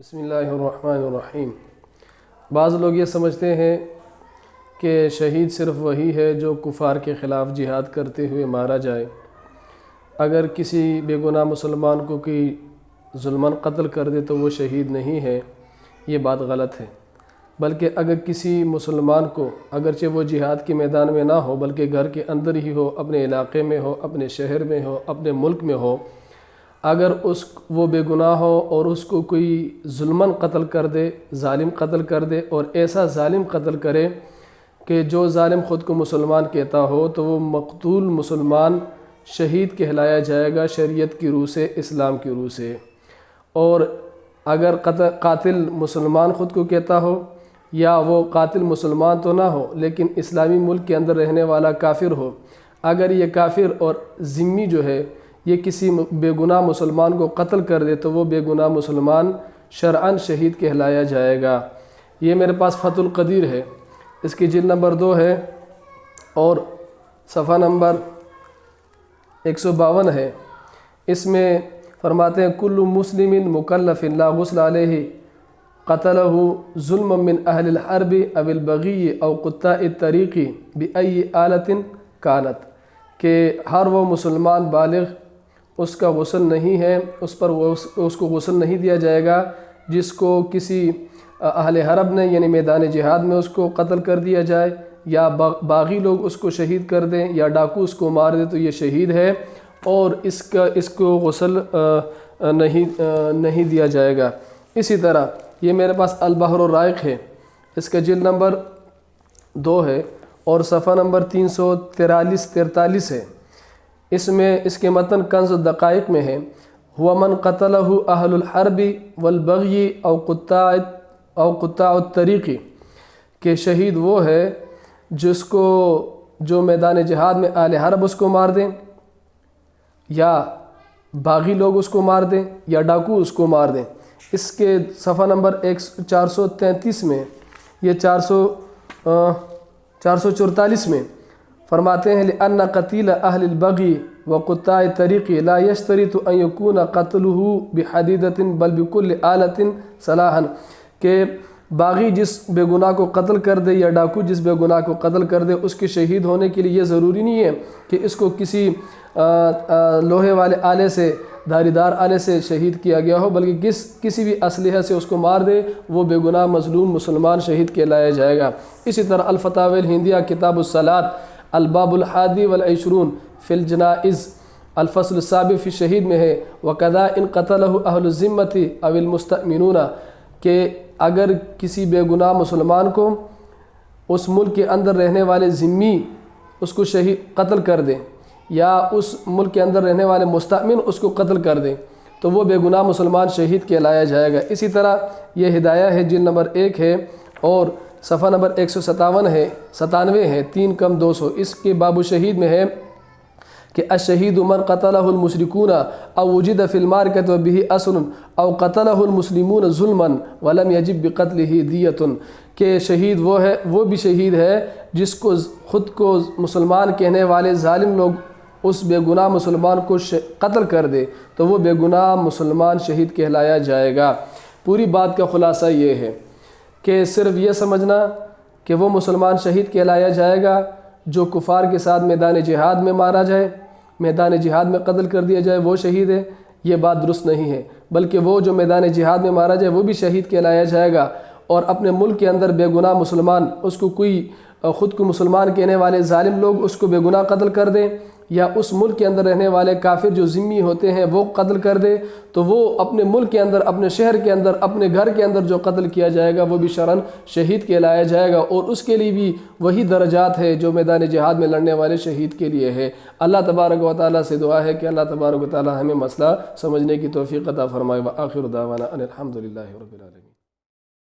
بسم اللہ الرحمن الرحیم۔ بعض لوگ یہ سمجھتے ہیں کہ شہید صرف وہی ہے جو کفار کے خلاف جہاد کرتے ہوئے مارا جائے۔ اگر کسی بے گناہ مسلمان کو کوئی ظلماً قتل کر دے تو وہ شہید نہیں ہے، یہ بات غلط ہے۔ بلکہ اگر کسی مسلمان کو اگرچہ وہ جہاد کے میدان میں نہ ہو بلکہ گھر کے اندر ہی ہو، اپنے علاقے میں ہو، اپنے شہر میں ہو، اپنے ملک میں ہو، اگر وہ بے گناہ ہو اور اس کو کوئی ظلماً قتل کر دے، ظالم قتل کر دے، اور ایسا ظالم قتل کرے کہ جو ظالم خود کو مسلمان کہتا ہو، تو وہ مقتول مسلمان شہید کہلایا جائے گا شریعت کی روح سے، اسلام کی روح سے۔ اور اگر قاتل مسلمان خود کو کہتا ہو، یا وہ قاتل مسلمان تو نہ ہو لیکن اسلامی ملک کے اندر رہنے والا کافر ہو، اگر یہ کافر اور ذمی جو ہے یہ کسی بے گناہ مسلمان کو قتل کر دے تو وہ بے گناہ مسلمان شرعاً شہید کہلایا جائے گا۔ یہ میرے پاس فتح القدیر ہے، اس کی جلد نمبر 2 ہے اور صفحہ نمبر 152 ہے۔ اس میں فرماتے ہیں کل مسلم مکلف لا غسل علیہ قتلہ ظلم من اہل الحرب او البغی او قطاع الطریق بأی آلۃ کانت، کہ ہر وہ مسلمان بالغ اس کا غسل نہیں ہے، اس کو غسل نہیں دیا جائے گا جس کو کسی اہل حرب نے یعنی میدان جہاد میں اس کو قتل کر دیا جائے، یا باغی لوگ اس کو شہید کر دیں، یا ڈاکو اس کو مار دے تو یہ شہید ہے، اور اس کو غسل نہیں دیا جائے گا۔ اسی طرح یہ میرے پاس البحر الرائق ہے، اس کا جلد نمبر 2 ہے اور صفحہ نمبر 343 ہے۔ اس میں اس کے متن کنز الدقائق میں ہے هو من قتلہ اہل الحرب والبغی او قطاع الطریق، کہ شہید وہ ہے جو میدان جہاد میں اہل حرب اس کو مار دیں، یا باغی لوگ اس کو مار دیں، یا ڈاکو اس کو مار دیں۔ اس کے صفحہ نمبر 433 میں یہ 444 میں فرماتے ہیں لأن قتیل اہل البغی وقطاع الطریق لا یشترط ان یکون قتلہ بحدیدۃ بل بکل آلۃ صلاحا، کہ باغی جس بے گناہ کو قتل کر دے یا ڈاکو جس بے گناہ کو قتل کر دے، اس کے شہید ہونے کے لیے یہ ضروری نہیں ہے کہ اس کو کسی لوہے والے آلے سے، دھاری دار آلے سے شہید کیا گیا ہو، بلکہ کسی بھی اسلحہ سے اس کو مار دے وہ بے گناہ مظلوم مسلمان شہید کہلایا جائے گا۔ اسی طرح الفتاوی الہندیہ کتاب الصلاۃ الباب الحادی والعشرون فی الجنائز الفصل السابع فی الشہید میں ہے وکذا ان قتلہ اہل الذمۃ او المستأمنون، کہ اگر کسی بے گناہ مسلمان کو اس ملک کے اندر رہنے والے ذمی اس کو قتل کر دیں، یا اس ملک کے اندر رہنے والے مستأمن اس کو قتل کر دیں، تو وہ بے گناہ مسلمان شہید کہلایا جائے گا۔ اسی طرح یہ ہدایہ ہے، جلد نمبر 1 ہے اور صفحہ نمبر 197 ہے 3 کم 200۔ اس کے باب شہید میں ہے کہ الشہید من قتلہ المشرکون او وجد فی المعرکۃ وبہ اسر او قتلہ المسلمون ظلما ولم یجب بقتلہ دیۃ، کہ شہید وہ بھی شہید ہے جس کو خود کو مسلمان کہنے والے ظالم لوگ اس بے گناہ مسلمان کو قتل کر دے تو وہ بے گناہ مسلمان شہید کہلایا جائے گا۔ پوری بات کا خلاصہ یہ ہے کہ صرف یہ سمجھنا کہ وہ مسلمان شہید کہلایا جائے گا جو کفار کے ساتھ میدان جہاد میں مارا جائے، میدان جہاد میں قتل کر دیا جائے وہ شہید ہے، یہ بات درست نہیں ہے، بلکہ وہ جو میدان جہاد میں مارا جائے وہ بھی شہید کہلایا جائے گا، اور اپنے ملک کے اندر بے گناہ مسلمان اس کو کوئی خود کو مسلمان کہنے والے ظالم لوگ اس کو بے گناہ قتل کر دیں، یا اس ملک کے اندر رہنے والے کافر جو ذمی ہوتے ہیں وہ قتل کر دے، تو وہ اپنے ملک کے اندر، اپنے شہر کے اندر، اپنے گھر کے اندر جو قتل کیا جائے گا وہ بھی شرعاً شہید کہلایا جائے گا، اور اس کے لیے بھی وہی درجات ہے جو میدان جہاد میں لڑنے والے شہید کے لیے ہے۔ اللہ تبارک و تعالیٰ سے دعا ہے کہ اللہ تبارک و تعالیٰ ہمیں مسئلہ سمجھنے کی توفیق عطا فرمائے۔ وآخر دعوانا ان الحمد للہ رب العالمین۔